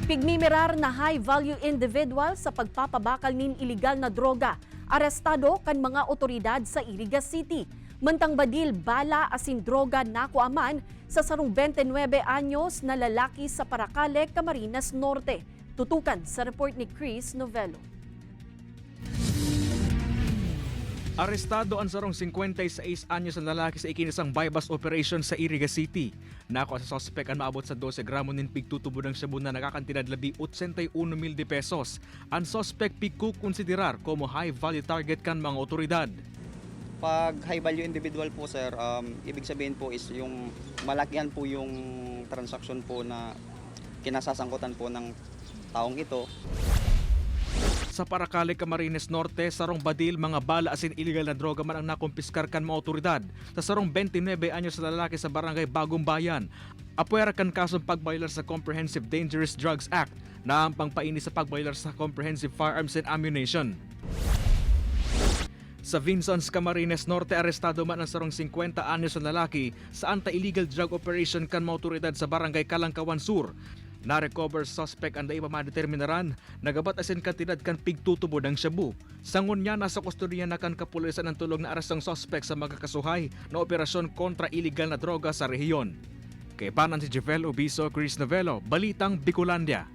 Pigmimirar na high-value individual sa pagpapabakal nin iligal na droga. Arestado kan mga otoridad sa Iriga City. Mantang Badil, bala, asin, droga nakuaman sa sarong 29 anyos na lalaki sa Paracale, Camarines Norte. Tutukan sa report ni Chris Novello. Arestado ang sarong 56 anyos na lalaki sa ikinisang bypass operation sa Iriga City. Nako sa suspect ang maabot sa 12 gramo nin pigtutubo ng shabu na nakakantidad labi 81,000 pesos. Ang suspect konsiderar como high-value target kan mga otoridad. Pag high-value individual po sir, ibig sabihin po is yung malakihan po yung transaction po na kinasasangkutan po ng taong ito. Sa Paracale, Camarines Norte, sarong Badil, mga bala, asin, iligal na droga man ang nakumpiskar kan mga otoridad. Sa sarong 29 anyos na lalaki sa barangay Bagong Bayan, apuera kan kasong pagbaylar sa Comprehensive Dangerous Drugs Act na ang pangpaini sa pagbaylar sa Comprehensive Firearms and Ammunition. Sa Vinzons, Camarines Norte, arestado man ang sarong 50 anyos na lalaki sa anti-illegal drug operation kan mga otoridad sa barangay Kalangkawan Sur. Na-recover suspect ang daipa madeterminaran, nagabat asin kantidad kan pigtutubo ng shabu. Sangon niya nasa kustodiya na kan kapulisan ng tulong na arestong suspect sa magkakasuhay na operasyon kontra iligal na droga sa rehiyon. Kay Panan si Jevel Obiso, Chris Novello, Balitang, Bicolandia.